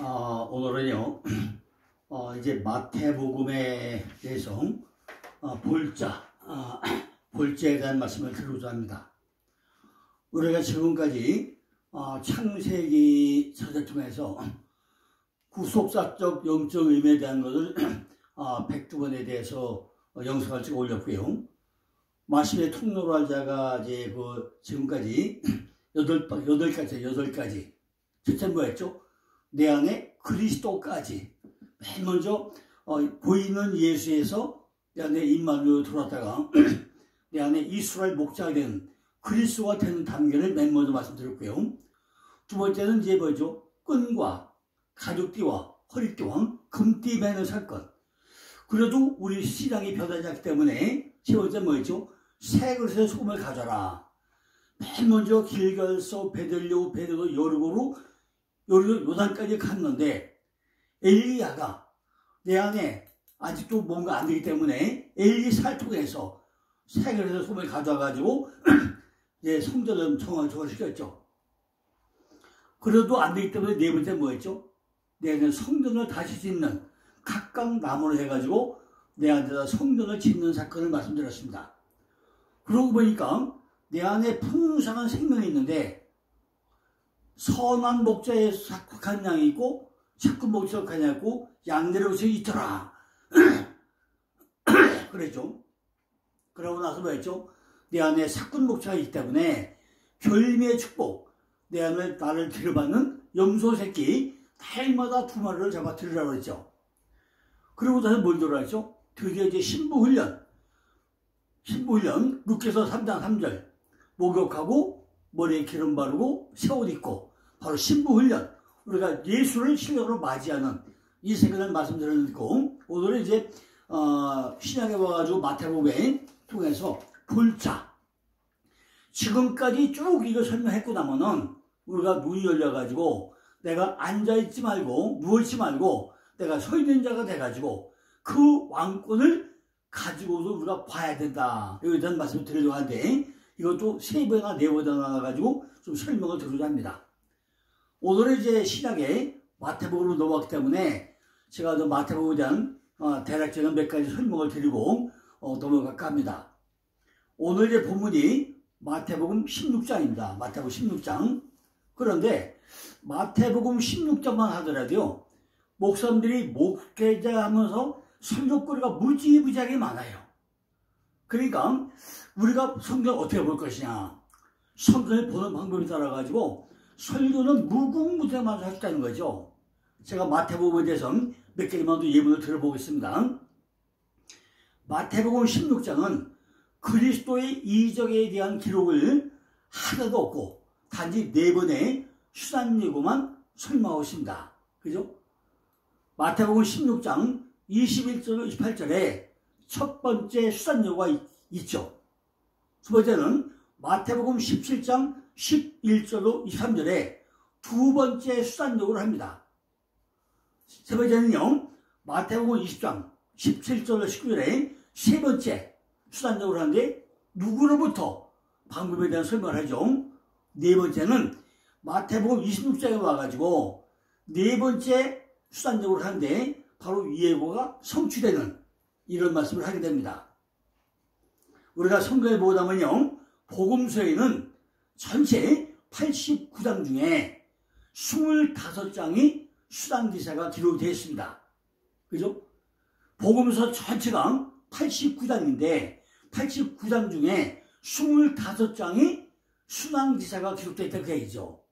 오늘은요, 이제 마태복음에 대해서 볼자에 대한 말씀을 드리고자 합니다. 우리가 지금까지 창세기 서를 통해서 구속사적 영적 의미에 대한 것을 102번에 대해서 영상을 찍어 올렸고요. 말씀의 통로로 할 자가 이제 지금까지 8가지. 첫째 뭐였죠? 내 안에 그리스도까지. 맨 먼저 보이는 예수에서 내 안에 임마누엘로 들어왔다가 내 안에 이스라엘 목자가 되는 그리스도가 되는 단계를 맨 먼저 말씀드렸고요. 두 번째는 이제 뭐죠? 끈과 가죽띠와 허리띠와 금띠 매는 사건. 그래도 우리 신앙이 변하지 않기 때문에 세 번째 뭐였죠? 새 그릇에 소금을 가져라. 맨 먼저 길갈서 베들레고 여리고로 요단까지 갔는데 엘리야가 내 안에 아직도 뭔가 안 되기 때문에 엘리사를 통해서 새 그릇에 소금을 가져와가지고 이제 성전을 정화시켰죠. 그래도 안 되기 때문에 네 번째 뭐였죠? 내 안에 성전을 다시 짓는 각각 나무를 해가지고 내 안에다 성전을 짓는 사건을 말씀드렸습니다. 그러고 보니까 내 안에 풍성한 생명이 있는데 선한 목자에 속한 양이 있고 착한 목자에 속한 양이 있고 양대로서 있더라. 그랬죠. 그러고 나서 뭐였죠? 내 안에 사꾼 목자가 있기 때문에 결미의 축복, 내 안에 나를 들여받는 염소 새끼 달마다 2마리를 잡아 들으라고 했죠. 그러고 나서 뭘 들어왔죠? 드디어 이제 신부훈련, 루카서 3장 3절 목욕하고 머리에 기름 바르고 새 옷 입고 바로 신부훈련, 우리가 예수를 신령으로 맞이하는 이 세계를 말씀드렸고, 오늘은 이제 신약에 와가지고 마태복음에 통해서 볼자, 지금까지 쭉 이거 설명했고 나면은 우리가 눈이 열려가지고 내가 앉아있지 말고 누워있지 말고 내가 서 있는 자가 돼가지고 그 왕권을 가지고도 우리가 봐야 된다. 여기에 대한 말씀을 드리려고 하는데 이것도 3번이나 4번이나 나와가지고 좀 설명을 드리려고 합니다. 오늘은 이제 신약에 마태복음으로 넘어갔기 때문에 제가 마태복음에 대한 대략적인 몇 가지 설명을 드리고 넘어갈까 합니다. 오늘 이제 본문이 마태복음 16장입니다. 마태복음 16장. 그런데 마태복음 16장만 하더라도요, 목사님들이 목회자 하면서 설교거리가 무지무지하게 많아요. 그러니까 우리가 성경을 어떻게 볼 것이냐, 성경을 보는 방법에 따라가지고 설교는 무궁무진하게 할 수 있다는 거죠. 제가 마태복음에 대해서 몇 개만 더 예문을 들어보겠습니다. 마태복음 16장은 그리스도의 이적에 대한 기록을 하나도 없고 단지 4번의 수단예고만 설명하고 있습니다. 그죠? 마태복음 16장 21절 28절에 첫 번째 수단예고가 있죠. 두 번째는 마태복음 17장 11절로 23절에 두 번째 수단예고를 합니다. 세 번째는요, 마태복음 20장 17절로 19절에 세 번째 수단예고를 하는데 누구로부터 방법에 대한 설명을 하죠. 네 번째는 마태복음 26장에 와가지고 네 번째 수단예고를 하는데 바로 예고가 성취되는 이런 말씀을 하게 됩니다. 우리가 성경을 보다 보면요, 복음서에는 전체 89장 중에 25장이 수단기사가 기록되어 있습니다. 그죠? 복음서 전체가 89장인데 89장 중에 25장이 수단기사가 기록되어 있다 그 얘기죠.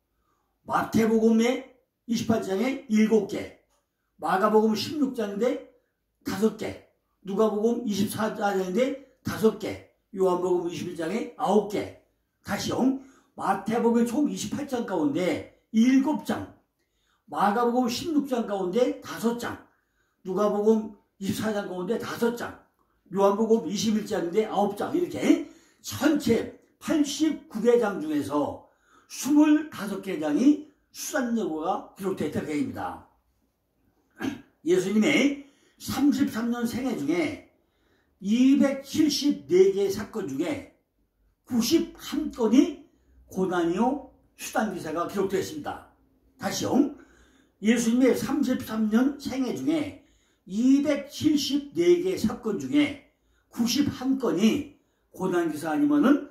마태복음에 28장에 7개, 마가복음 16장인데 5개, 누가복음 24장인데 5개, 요한복음 21장에 9개, 다시요, 마태복음 총 28장 가운데 7장, 마가복음 16장 가운데 5장, 누가복음 24장 가운데 5장, 요한복음 21장인데 9장, 이렇게 전체 89개 장 중에서 25개 장이 수단예고가 기록되어 있다 그 얘기입니다. 예수님의 33년 생애 중에 274개의 사건 중에 91건이 고난이요 수단기사가 기록되어 있습니다. 다시요, 예수님의 33년 생애 중에 274개 사건 중에 91건이 고난기사 아니면은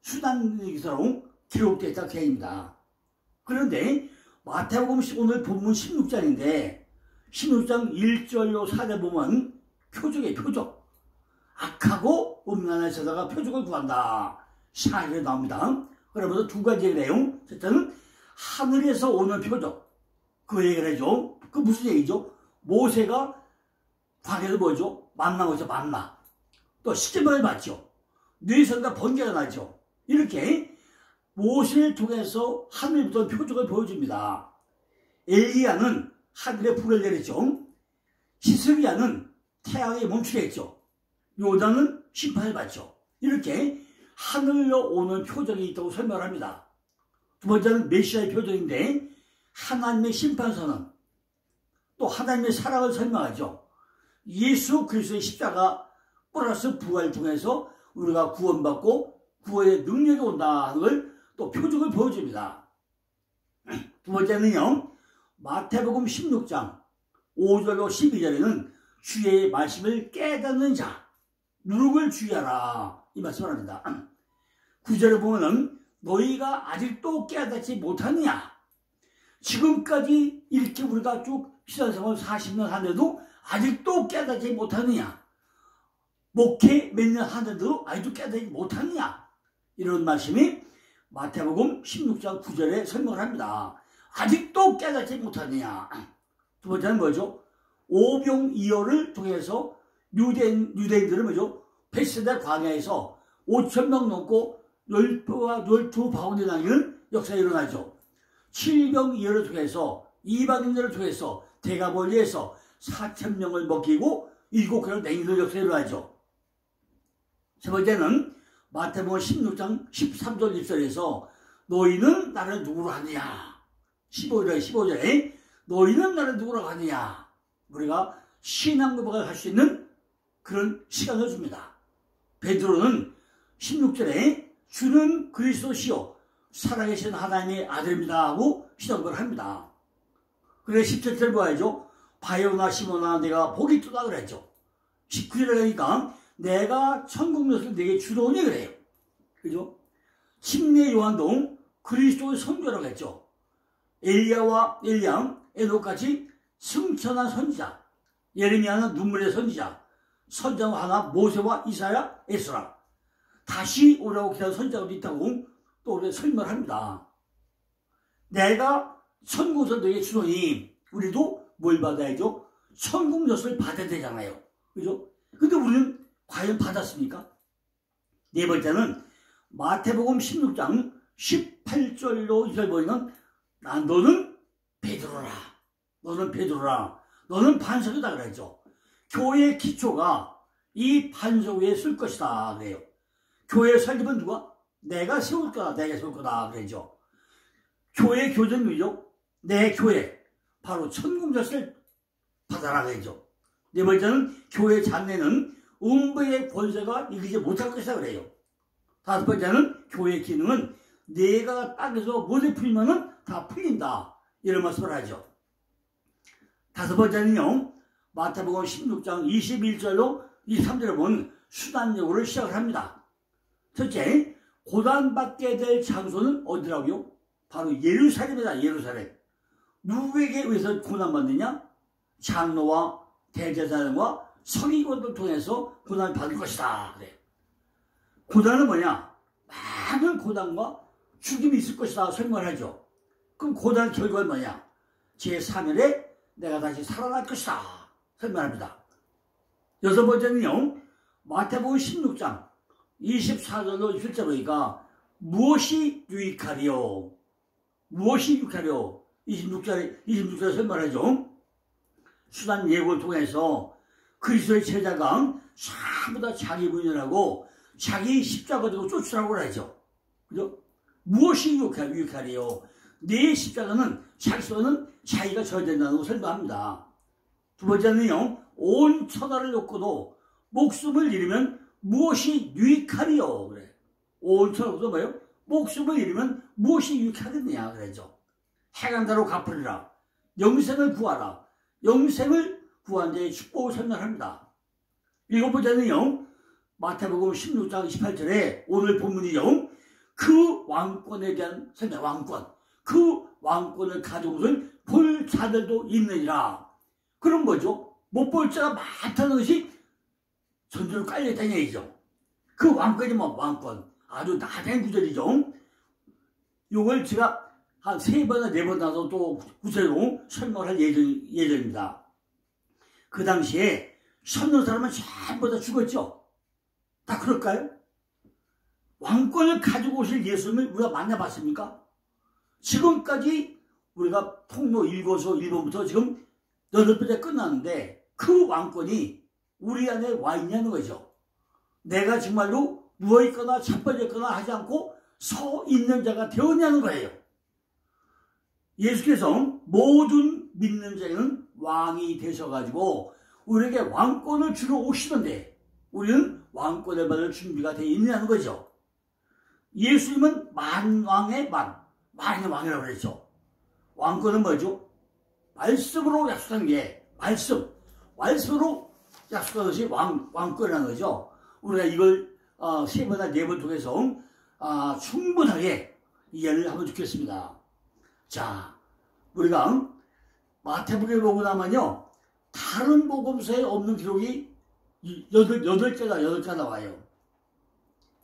수단기사로 기록됐다 계입니다. 그런데 마태복음 오늘 본문 16장인데 16장 1절로 4절 보면 표적이에요. 표적. 악하고 음란한 자다가 표적을 구한다. 샤일에 나옵니다. 그러면서 두 가지 내용. 첫째는 하늘에서 오는 표적. 그 얘기를 해줘. 그 무슨 얘기죠? 모세가 광야에서 뭐죠? 만나 오죠. 만나. 또 십계명을 받죠. 뇌선과 번개가 나죠. 이렇게 모세를 통해서 하늘부터 표적을 보여줍니다. 엘리야는 하늘에 불을 내렸죠. 히스기야는 태양이 멈추게 했죠. 요단은 심판을 받죠. 이렇게 하늘로 오는 표적이 있다고 설명합니다. 두 번째는 메시아의 표적인데 하나님의 심판선언, 또 하나님의 사랑을 설명하죠. 예수 그리스도의 십자가 플러스 부활을 통해서 우리가 구원받고 구원의 능력이 온다는 걸 또 표적을 보여줍니다. 두 번째는요, 마태복음 16장 5절로 12절에는 주의 말씀을 깨닫는 자, 누룩을 주의하라, 이 말씀을 합니다. 9절에 보면은 너희가 아직도 깨닫지 못하느냐. 지금까지 이렇게 우리가 쭉 신앙생활 40년 하는데도 아직도 깨닫지 못하느냐. 목회 몇 년 하는데도 아직도 깨닫지 못하느냐. 이런 말씀이 마태복음 16장 9절에 설명을 합니다. 아직도 깨닫지 못하느냐. 두 번째는 뭐죠? 오병이어를 통해서 유대인들은 뭐죠? 베스다 광야에서 5,000명 넘고 12바운드 나뉘는 역사가 일어나죠. 7병이어를 통해서 이방인들을 통해서 대가벌리에서 4,000명을 먹이고 7개월 냉이는 역사가 일어나죠. 세 번째는 마태복음 16장 13절 1절에서 너희는 나를 누구로 하느냐. 15절에 너희는 나를 누구로 하느냐. 우리가 신앙 고백을 할 수 있는 그런 시간을 줍니다. 베드로는 16절에 주는 그리스도시요 살아계신 하나님의 아들입니다 하고 신앙 고백을 합니다. 그래 17절 보아야죠. 바요나 시몬아 내가 복이 있다 그랬죠. 19절에 가니까 내가 천국것을 내게 주노니 그래요. 그죠? 침례 요한도 그리스도의 선조라고 했죠. 엘리야, 에녹같이 승천한 선지자, 예레미야는 눈물의 선지자, 선지자 하나 모세와 이사야, 에스라, 다시 오라고 기다린 선지자가 있다고 또 우리가 설명을 합니다. 내가 천국을 너에게 주노니 우리도 뭘 받아야죠? 천국 엿을 받아야 되잖아요. 그죠? 근데 우리는 과연 받았습니까? 네 번째는 마태복음 16장 18절로 2절 보면 너는 베드로라. 너는 베드로라. 너는 반석이다 그랬죠. 교회의 기초가 이 반석 위에 쓸 것이다 그래요. 교회의 설립은 누가? 내가 세울 거다. 내가 세울 거다 그랬죠. 교회의 교정이죠. 내 교회. 바로 천국젓을 받아라 그랬죠. 네 번째는 교회 장례는 음부의 권세가 이기지 못할 것이다 그래요. 다섯 번째는 교회 기능은 내가 땅에서 못에 풀리면은 다 풀린다. 이런 말씀을 하죠. 다섯 번째는요, 마태복음 16장 21절로 23절에 보면 수단여고를 시작을 합니다. 첫째, 고난받게 될 장소는 어디라고요? 바로 예루살렘이다. 예루살렘. 누구에게 의해서 고난받느냐? 장로와 대제사장과 서기관들 통해서 고난을 받을 것이다. 그래. 고난은 뭐냐? 많은 고난과 죽임이 있을 것이다. 설명을 하죠. 그럼 고난 결과는 뭐냐? 제3일에 내가 다시 살아날 것이다. 설명합니다. 여섯 번째는요, 마태복음 16장 24절로 27절 보니까 무엇이 유익하리요? 무엇이 유익하리요? 26절에 설명하죠. 수단 예고를 통해서 그리스도의 제자가 전부 다 자기 부인하고 자기 십자가 들고 쫓으라고 하죠. 그죠? 무엇이 유익하리요? 내 십자가는 자기 손은 자기가 져야 된다고 설명합니다. 두 번째는요, 온 천하를 놓고도 목숨을 잃으면 무엇이 유익하리요? 그래. 온 천하를 놓고도 뭐예요? 목숨을 잃으면 무엇이 유익하겠느냐? 그러죠. 해간다로 갚으리라. 영생을 구하라. 영생을 구한 자의 축복을 설명합니다. 7번째는요, 마태복음 16장 28절에 오늘 본문이요, 그 왕권에 대한 설명, 왕권. 그 왕권을 가져오는 볼 자들도 있느니라. 그럼 뭐죠? 못 볼 자가 많다는 것이 전주로 깔려있다는 얘기죠. 그 왕권이 뭐 왕권. 아주 나된 구절이죠. 이걸 제가 한 3번이나 4번 나서 또 구체적으로 설명을 할 예정입니다. 그 당시에 선는 사람은 전부 다 죽었죠. 다 그럴까요? 왕권을 가지고 오실 예수님을 우리가 만나봤습니까? 지금까지 우리가 통로 1권서 1번부터 지금 8번째 끝났는데 그 왕권이 우리 안에 와 있냐는 거죠. 내가 정말로 누워있거나 자빠졌거나 하지 않고 서 있는 자가 되었냐는 거예요. 예수께서 모든 믿는 자에는 왕이 되셔가지고 우리에게 왕권을 주러 오시던데 우리는 왕권을 받을 준비가 되어 있느냐는 거죠. 예수님은 만왕의 만왕의 왕이라고 그랬죠. 왕권은 뭐죠? 말씀으로 약속한 게 말씀으로 약속한 것이 왕권이라는 거죠. 우리가 이걸 3번이나 4번 통해서 충분하게 이해를 하면 좋겠습니다. 자, 우리가 마태복음을 보고 나면요, 다른 복음서에 없는 기록이 8개가 나와요.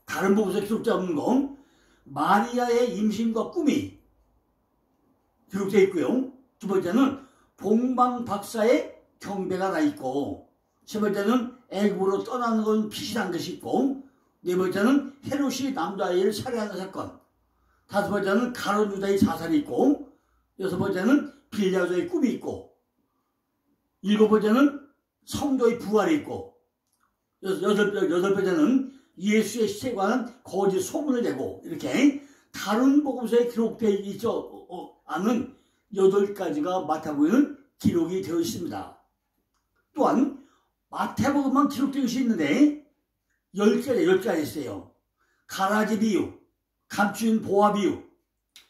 다른 복음서에 기록되어 없는 건 마리아의 임신과 꿈이 기록되어 있고요. 두 번째는 봉방박사의 경배가 나 있고, 세 번째는 애굽으로 떠나는 건 피신한 것이 있고, 네 번째는 헤롯이 남자아이를 살해하는 사건, 다섯 번째는 가룟 유다의 자살이 있고, 여섯 번째는 빌라도의 꿈이 있고, 일곱 번째는 성도의 부활이 있고, 여덟 번째는 예수의 시체에 관한 거짓 소문을 내고, 이렇게 다른 복음서에 기록되어 있지 않은 8가지가 마태복음에는 기록이 되어 있습니다. 또한 마태복음만 기록되어 있는데 10가지 있어요. 가라지 비유, 감추인 보화 비유,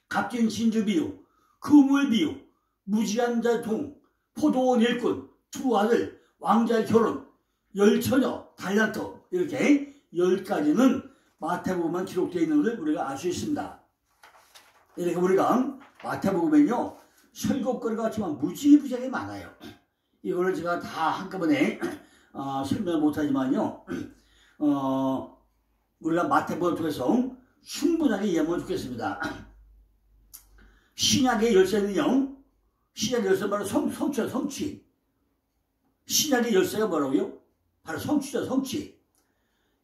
값진 진주 비유, 그물 비유, 무지한 자 동, 포도원 일꾼, 두 아들, 왕자의 결혼, 10처녀, 달란트, 이렇게 10가지는 마태복음만 기록되어 있는 것을 우리가 알 수 있습니다. 이렇게 우리가 마태복음에는요, 설교거리가 정말 무지무지하게 많아요. 이거를 제가 다 한꺼번에 설명 못하지만요, 우리가 마태복음을 통해서 충분하게 이해하면 좋겠습니다. 신약의 열쇠는요, 신약의 열쇠는 바로 성취야, 성취. 신약의 열쇠가 뭐라고요? 바로 성취죠, 성취.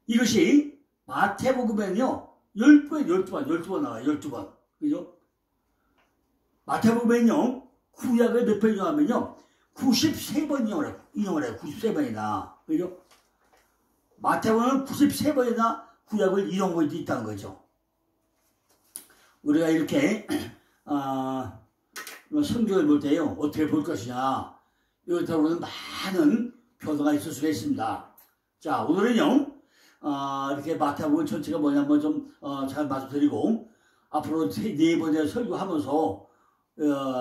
이것이 마태복음에는요, 12번 나와요, 12번. 그죠? 마태복음에는요, 구약을 몇 번 인용하면요, 93번 인용을 해요, 93번이나. 그죠? 마태복음은 93번이나 구약을 인용하고 있다는 거죠. 우리가 이렇게, 성경을 볼 때요, 어떻게 볼 것이냐. 이것으로는 많은 변화가 있을 수가 있습니다. 자, 오늘은요, 이렇게 마태복음 전체가 뭐냐 한번 좀, 잘 말씀드리고, 앞으로 4번째 설교하면서,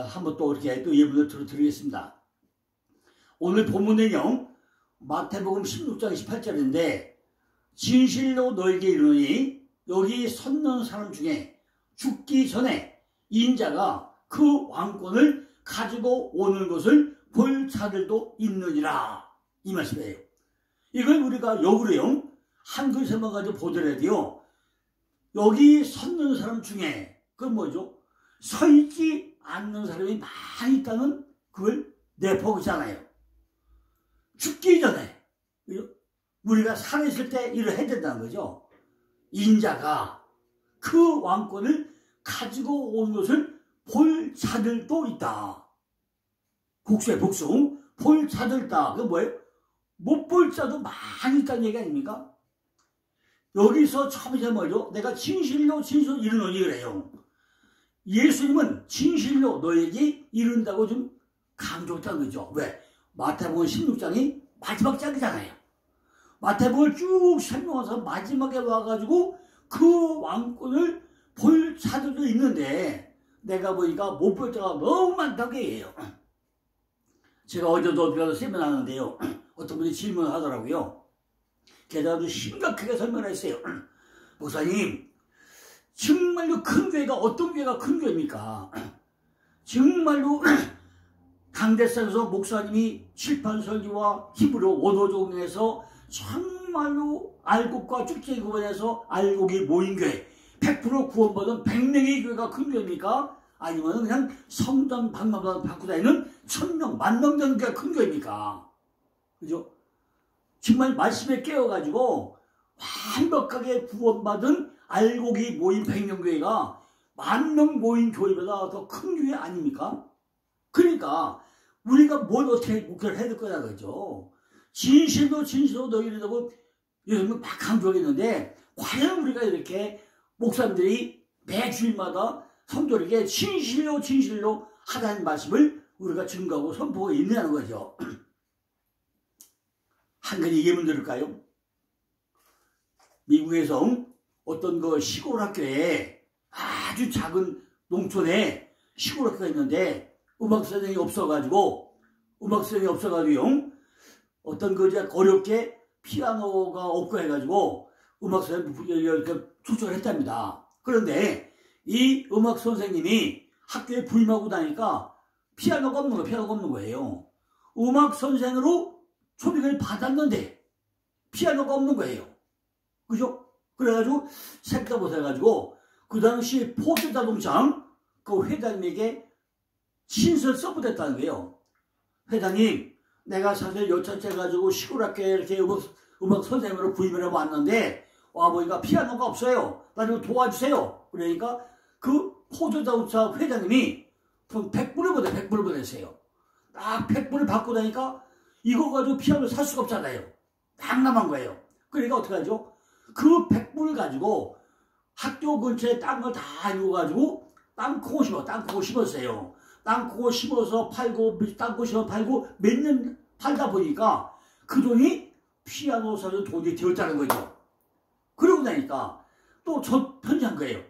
한번 또 이렇게 또 예문을 들어드리겠습니다. 오늘 본문 내용, 마태복음 16장 28절인데, 진실로 너에게 이르노니, 여기 섰는 사람 중에 죽기 전에 인자가 그 왕권을 가지고 오는 것을 볼 자들도 있느니라. 이 말씀이에요. 이걸 우리가 역으로요, 한글에서만 가지고 보더라도요, 여기 섰는 사람 중에, 그건 뭐죠? 서 있지 않는 사람이 많이 있다는 그걸 내포하고 있잖아요. 죽기 전에, 우리가 살아있을 때 일을 해야 된다는 거죠. 인자가 그 왕권을 가지고 온 것을 볼 자들도 있다. 복수의 복수. 볼 자들 있다. 그게 뭐예요? 못 볼 자도 많이 있다는 얘기 아닙니까? 여기서 처음에 뭐죠? 내가 진실로 이르노니 그래요. 예수님은 진실로 너에게 이른다고 좀 강조했다는 거죠. 왜? 마태복음 16장이 마지막 장이잖아요. 마태복음을 쭉 설명해서 마지막에 와가지고 그 왕권을 볼 자들도 있는데 내가 보니까 못 볼 자가 너무 많다고 해요. 제가 어제도 어디 가서 세미나 하는데요. 어떤 분이 질문을 하더라고요. 게다가 아주 심각하게 설명을 했어요. 목사님, 정말로 큰 교회가 어떤 교회가 큰 교회입니까? 정말로 강대상에서 목사님이 칠판 설교와 힘으로 원어종에서 정말로 알곡과 축제 구원에서 알곡이 모인 교회 100% 구원받은 100명의 교회가 큰 교회입니까? 아니면 그냥 성전 방마다 받고 다니는 1000명, 10,000명 되는 교회가 큰 교회입니까? 그죠? 정말 말씀에 깨어가지고 완벽하게 구원받은 알곡이 모인 100명 교회가 10,000명 모인 교회보다 더 큰 교회 아닙니까? 그러니까 우리가 뭘 어떻게 목표를 해야 될 거냐 그죠? 진실로 너희를 하고 여러분 막 강조하겠는데 과연 우리가 이렇게 목사님들이 매 주일마다 성도에게 진실로 하다는 말씀을 우리가 증거하고 선포하고 있느냐는 거죠. 한 가지 예문 들을까요? 미국에서 어떤 그 시골 학교에 아주 작은 농촌에 시골 학교가 있는데 음악 선생님이 없어가지고요. 어떤 그 이제 어렵게 피아노가 없고 해가지고 음악 선생님을 초청을 했답니다. 그런데 이 음악 선생님이 학교에 부임하고 나니까 피아노가 없는 거예요. 음악 선생으로 초빙을 받았는데 피아노가 없는 거예요. 그죠? 그래가지고 생각 못해가지고 그 당시 포드 자동차 그 회장님에게 신설 서브됐다는 거예요. 회장님, 내가 사실 여차째 가지고 시골 학교에 이렇게 음악 선생님으로 부임을 하고 왔는데 와보니까 피아노가 없어요. 나 좀 도와주세요. 그러니까 그 포드 자동차 회장님이 100불을 보냈어요. 딱 100불을 받고 나니까 이거 가지고 피아노를 살 수가 없잖아요. 난감한 거예요. 그러니까 어떻게 하죠? 그 100불을 가지고 학교 근처에 땅을 다 이루어가지고 땅콩을 심었어요. 땅콩을 심어서 팔고, 땅콩 심어 팔고 몇 년 팔다 보니까 그 돈이 피아노 사는 돈이 되었다는 거죠. 그러고 나니까 또 저 편지한 거예요.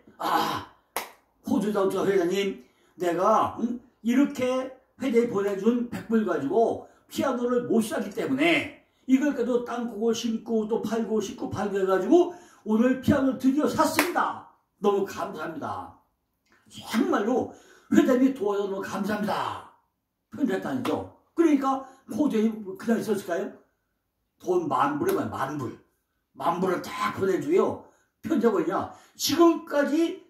호주자동차 회장님, 내가 이렇게 회장이 보내준 100불 가지고 피아노를 못 사기 때문에 이걸 그래도 땅콩을 심고 또 팔고 해가지고 오늘 피아노를 드디어 샀습니다. 너무 감사합니다. 정말로 회장님이 도와줘서 너무 감사합니다. 편지했다니죠. 그러니까 호주에 그냥 있었을까요? 돈 10,000불에 10,000불. 10,000불을 딱 보내주고요. 편지가 뭐냐? 지금까지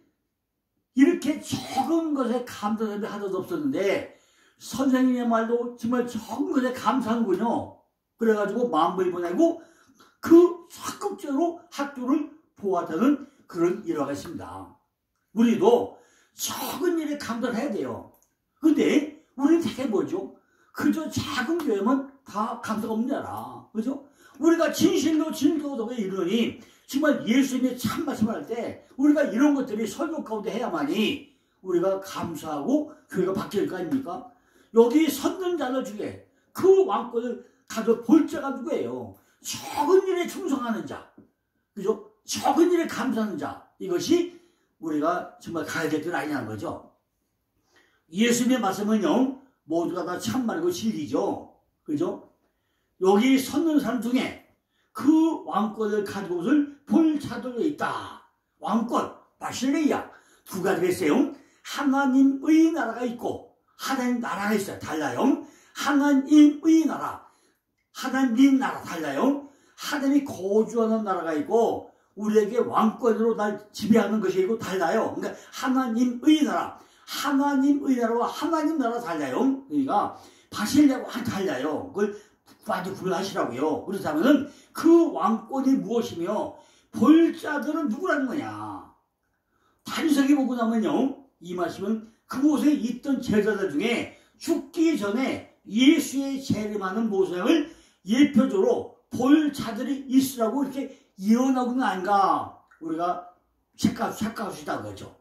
이렇게 적은 것에 감사를 하나도 없었는데 선생님의 말도 정말 적은 것에 감사하는군요. 그래가지고 10,000불 보내고 그 적극적으로 학교를 도왔다는 그런 일화가 있습니다. 우리도 적은 일에 감사를 해야 돼요. 근데 우리는 되게 뭐죠? 그저 작은 교회면 다 감사가 없느냐라. 그죠? 우리가 진실로 이르니 정말 예수님이 참 말씀할 때 우리가 이런 것들이 설교 가운데 해야만이 우리가 감사하고 교회가 바뀔 거 아닙니까? 여기 섰는 자들 중에 그 왕권을 가져 볼 자가 누구예요? 적은 일에 충성하는 자. 그죠? 적은 일에 감사하는 자. 이것이 우리가 정말 가야 될 길 아니냐는 거죠. 예수님의 말씀은요, 모두가 다 참말이고 진리죠. 그죠? 여기 섰는 사람 중에 그 왕권을 가지고서 볼 자들이 있다. 왕권, 바실레이아. 두 가지가 있어요. 하나님의 나라가 있고 하나님 나라가 있어요. 달라요. 하나님의 나라, 하나님 나라 달라요. 하나님이 거주하는 나라가 있고 우리에게 왕권으로 날 지배하는 것이 있고 달라요. 그러니까 하나님의 나라, 하나님의 나라와 하나님 나라 달라요. 그러니까 바실레아와 달라요. 그걸 많이 구분하시라고요. 그렇다면 그 왕권이 무엇이며 볼 자들은 누구라는 거냐. 단석이 보고 나면요, 이 말씀은 그곳에 있던 제자들 중에 죽기 전에 예수의 재림하는 모습을 예표적으로 볼 자들이 있으라고 이렇게 예언하고 있는 아닌가 우리가 착각할 수 있다는 거죠.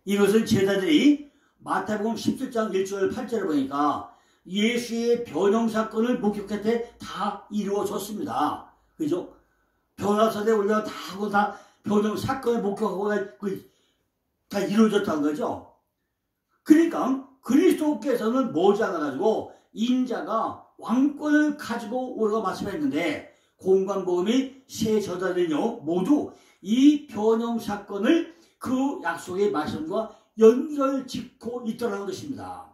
이것은 제자들이 마태복음 17장 1절 8절을 보니까 예수의 변형 사건을 목격할 때 다 이루어졌습니다. 그죠? 변화선에 올려 다 하고 다 변형 사건을 목격하고 다 이루어졌다는 거죠. 그러니까 그리스도께서는 머지 않아가지고 인자가 왕권을 가지고 오라고 말씀했는데 공관복음이 세 저자들은요 모두 이 변형 사건을 그 약속의 말씀과 연결 짓고 있더라는 것입니다.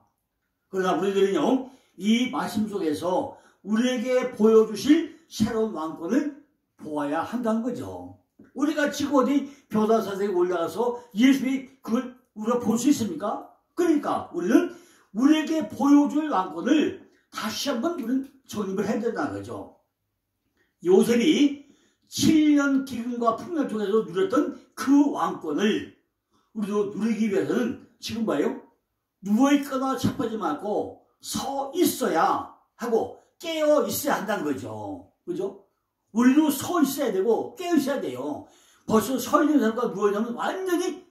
그러나 우리들은요 이 말씀 속에서 우리에게 보여주실 새로운 왕권을 보아야 한다는 거죠. 우리가 지금 어디 벼다사대에 올라가서 예수님이 그걸 우리가 볼 수 있습니까? 그러니까 우리는 우리에게 보여줄 왕권을 다시 한번 우리는 정립을 해야 된다는 거죠. 요셉이 7년 기근과 풍년 중에서 누렸던 그 왕권을 우리도 누리기 위해서는 지금 봐요. 누워있거나 자빠지 말고 서 있어야 하고 깨어 있어야 한다는 거죠. 그죠? 우리도 서 있어야 되고 깨어 있어야 돼요. 벌써 서 있는 사람과 누워있는 완전히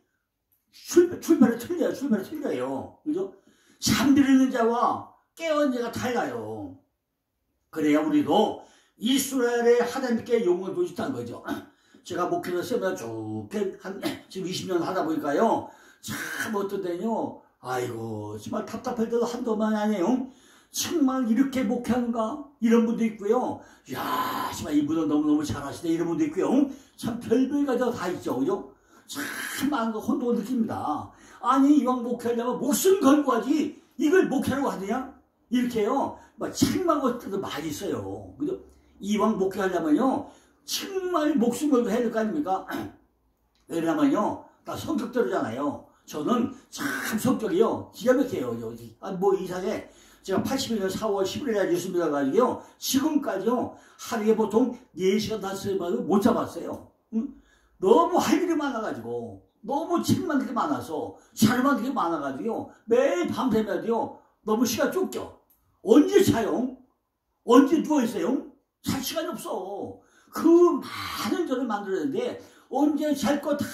출발이 틀려요. 출발이 틀려요. 그죠? 잠들이는 자와 깨어있는 자가 달라요. 그래야 우리도 이스라엘의 하나님께 영광을 보일 수 있다는 거죠. 제가 목회를 세미나 쭉 지금 20년 하다 보니까요. 참 어떤 데는요. 아이고 정말 답답할 때도 한도만이 아니에요. 정말 이렇게 목회하는가? 이런 분도 있고요. 야 정말 이분은 너무너무 잘하시네 이런 분도 있고요. 참 별별 가지고 다 있죠. 그죠? 참 많은 혼동을 느낍니다. 아니 이왕 목회하려면 목숨 걸고 하지 이걸 목회라고 하느냐? 이렇게요. 책망 것들도 많이 있어요. 그죠? 이왕 목회하려면요. 정말 목숨 걸고 해야 될 거 아닙니까? 왜냐면요. 다 성격대로잖아요. 저는 참 성격이요. 기가 막혀요. 뭐 이상해. 제가 81년 4월 11일에 뉴스 믿어가지고요. 지금까지요. 하루에 보통 4시간 5시간 못 잡았어요. 응? 너무 할 일이 많아가지고 너무 책만 게 많아서 자료만 되게 많아가지고요. 매일 밤새면요. 너무 시간 쫓겨. 언제 자요? 언제 누워있어요? 잘 시간이 없어. 그 많은 전을 만들었는데 언제 잘 거 다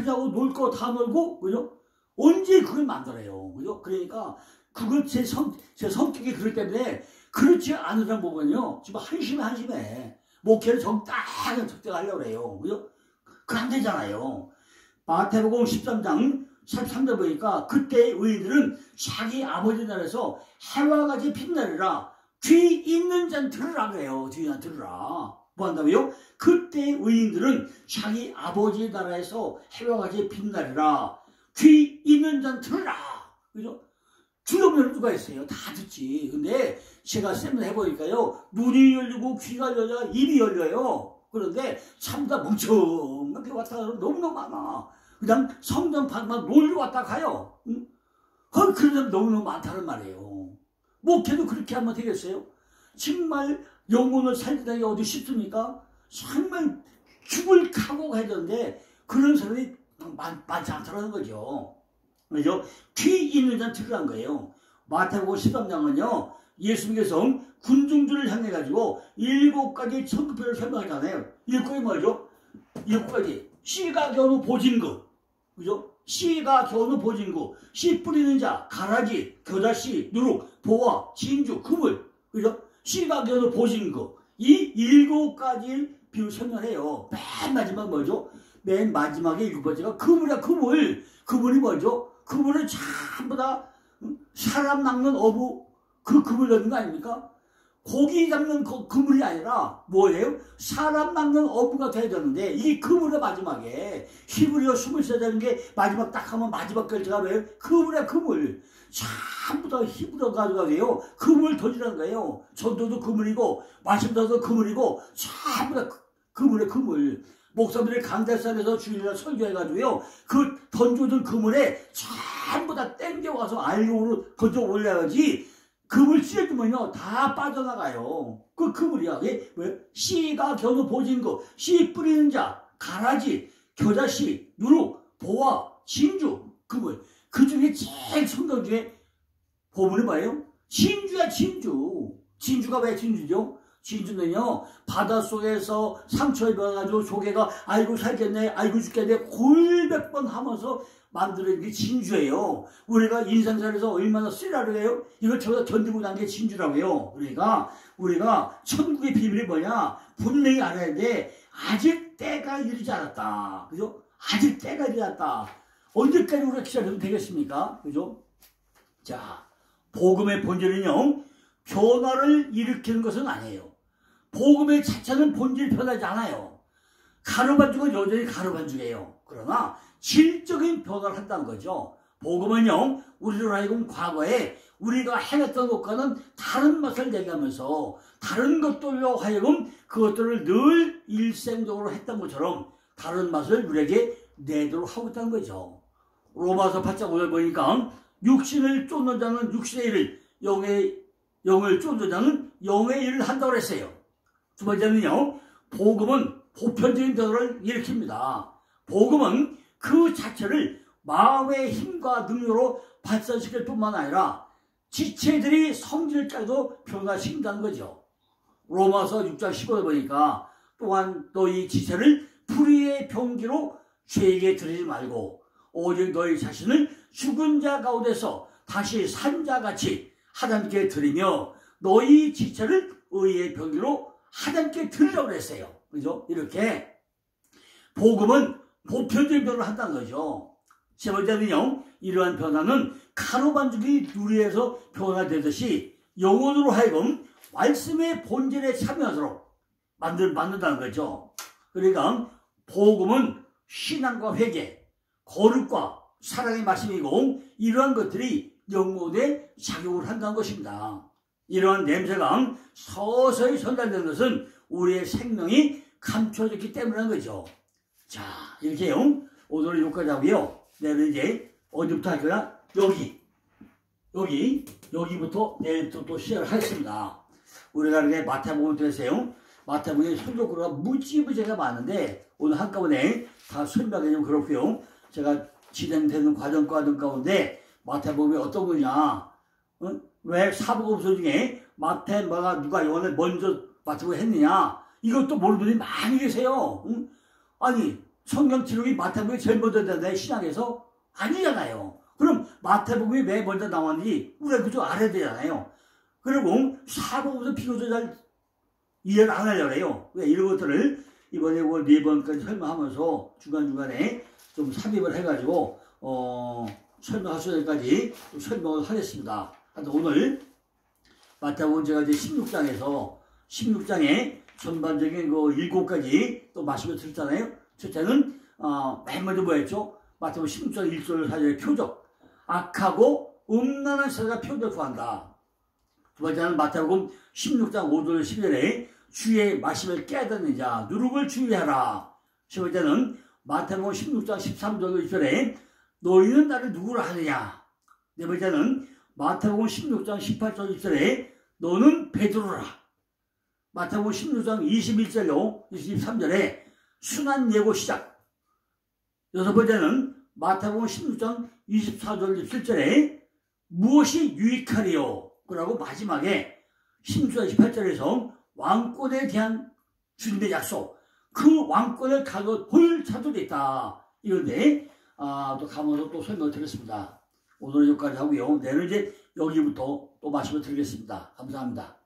자고 놀 거 다 놀고 그죠? 언제 그걸 만들어요. 그죠? 그러니까 그걸 제 성격이 그렇기 때문에 그렇지 않은 사람 보면요. 지금 한심해. 목회를 적당한 적당하려고 그래요. 그죠? 그거 안 되잖아요. 마태복음 13장 13절 보니까 그때 의인들은 자기 아버지 나라에서 해와 같이 빛나리라. 귀 있는 자는 들으라 그래요. 귀 있는 자는 들으라. 뭐 한다고요? 그때 의인들은 자기 아버지 나라에서 해와 같이 빛나리라. 귀 있는 자는 들으라. 그죠? 들으면 누가 있어요? 다 듣지. 근데 제가 세미나 해보니까요. 눈이 열리고 귀가 열려 입이 열려요. 그런데 참다 멍청하게 왔다 가면 너무너무 많아. 그냥 성경 방만 놀러 왔다 가요. 응? 그런 사람 너무너무 많다는 말이에요. 목회도 그렇게 하면 되겠어요? 정말 영혼을 살리다니 어디 쉽습니까? 정말 죽을 각오가 되는데 그런 사람이 많지 않다는 거죠. 그죠? 귀 있는 자는 들으란 거예요. 마태복음 13장은요. 예수님께서 군중들을 향해 가지고 7가지 천국표를 설명하잖아요. 7가지 뭐죠? 7가지. 씨가 겨누 보진구. 그죠? 씨가 겨누 보진구. 씨 뿌리는 자, 가라지, 겨자씨, 누룩, 보화, 진주, 그물. 그죠? 씨가 겨누 보진구. 이 7가지 비유 설명해요. 맨 마지막 뭐죠? 맨 마지막에 7번째가 그물이야, 그물. 그물이 뭐죠? 그물은 전부 다 사람 낚는 어부 그 그물 넣는 거 아닙니까? 고기 잡는 그물이 아니라 뭐예요? 사람 낚는 어부가 돼야 되는데 이 그물의 마지막에 히브리어 23자는 게 마지막 딱 하면 마지막 글자가 왜요? 그물이야 그물. 전부 다 히브리어 가져가세요. 그물 던지라는 거예요. 전도도 그물이고 말씀도 그물이고 전부 다 그물에 그물. 목사들이 강대산에서 주일날 설교해가지고요. 그 던져둔 그물에 전부 다 땡겨와서 알곡으로 건져 올려야지 그물 찢어주면요. 다 빠져나가요. 그 그물이야. 왜? 씨가 겨누 보진구, 씨 뿌리는 자, 가라지, 겨자씨, 누룩, 보화, 진주, 그물. 그 중에 제일 성경 중에 보물이 뭐예요? 진주야, 진주. 진주가 왜 진주죠? 진주는요, 바닷속에서 상처 입어가지고 조개가 아이고 살겠네, 아이고 죽겠네, 골백번 하면서 만드는 게 진주예요. 우리가 인생살에서 얼마나 쓰라고 해요? 이걸 저보다 견디고 난 게 진주라고 해요. 그러니까 우리가 천국의 비밀이 뭐냐? 분명히 알아야 돼. 아직 때가 이르지 않았다. 그죠? 아직 때가 이르지 않았다. 언제까지 우리가 기다려도 되겠습니까? 그죠? 자, 복음의 본질은요, 변화를 일으키는 것은 아니에요. 복음의 자체는 본질이 변하지 않아요. 가루반죽은 여전히 가루반죽이에요. 그러나 질적인 변화를 한다는 거죠. 복음은요, 우리로 하여금 과거에 우리가 행했던 것과는 다른 맛을 내가면서 다른 것들로 하여금 그것들을 늘 일생적으로 했던 것처럼 다른 맛을 우리에게 내도록 하고 있다는 거죠. 로마서 8장 5절 보니까 육신을 쫓는 자는 육신의 일을, 영을 쫓는 자는 영의 일을 한다고 그랬어요. 두 번째는요, 복음은 보편적인 변화를 일으킵니다. 복음은 그 자체를 마음의 힘과 능력으로 발산시킬 뿐만 아니라 지체들이 성질까지도 변화시킨다는 거죠. 로마서 6장 15절 보니까 또한 너희 지체를 불의의 병기로 죄에게 드리지 말고 오직 너희 자신을 죽은 자 가운데서 다시 산 자같이 하나님께 드리며 너희 지체를 의의 병기로 하나님께 드리라고 그랬어요. 그죠? 이렇게 복음은 보편적인 변화를 한다는 거죠. 세 번째는요, 이러한 변화는 가루반죽이 누리에서 변화되듯이 영혼으로 하여금 말씀의 본질에 참여하도록 만든다는 거죠. 그러니까 복음은 신앙과 회개, 거룩과 사랑의 말씀이고 이러한 것들이 영혼에 작용을 한다는 것입니다. 이러한 냄새가 서서히 전달되는 것은 우리의 생명이 감춰졌기 때문이라는 거죠. 자, 이렇게요. 오늘은 여기까지 하고요. 내일은 이제 어디부터 할 거야? 여기부터 내일부터 또 시작을 하겠습니다. 우리가 이렇게 마태복음을 들었어요. 마태복음에 설교구가 무지무지가 많은데 오늘 한꺼번에 다 설명하기 좀 그렇고요. 제가 진행되는 과정 가운데 마태복음이 어떤 거냐? 왜 사복음서 중에 마태마가 누가 요한을 먼저 마태복음 했느냐? 이것도 모르는 분이 많이 계세요. 아니, 성경 기록이 마태복음이 제일 먼저 된다 신약에서? 아니잖아요. 그럼 마태복음이 왜 먼저 나왔는지 우리가 그저 알아야 되잖아요. 그리고 사복음서 비교적 잘 이해를 안 하려고 해요. 왜 이런 것들을 이번에 4번까지 설명하면서 중간중간에 좀 삽입을 해가지고 설명할 수 있을까지 설명을 하겠습니다. 오늘 마태복음 제가 이제 16장에 전반적인 그 7가지 또 말씀을 드렸잖아요. 첫째는 맨 먼저 뭐였죠? 마태복음 16장 1절 4절의 표적. 악하고 음란한 세대가 표적을 구한다. 두 번째는 마태복음 16장 5절 10절에 주의 말씀을 깨닫는 자 누룩을 주의하라. 세 번째는 마태복음 16장 13절 20절에 너희는 나를 누구라 하느냐. 네 번째는 마태복음 16장 18절 20절에 너는 베드로라. 마태복음 16장 21절로 23절에 순한 예고 시작. 여섯 번째는 마태복음 16장 24절 27절에 무엇이 유익하리요? 그러고 마지막에 16장 28절에서 왕권에 대한 주님의 약속, 그 왕권을 가져 볼 자들이 있다. 이런데 또 가면서 또 설명을 드렸습니다. 오늘은 여기까지 하고요. 내일은 이제 여기부터 또 말씀을 드리겠습니다. 감사합니다.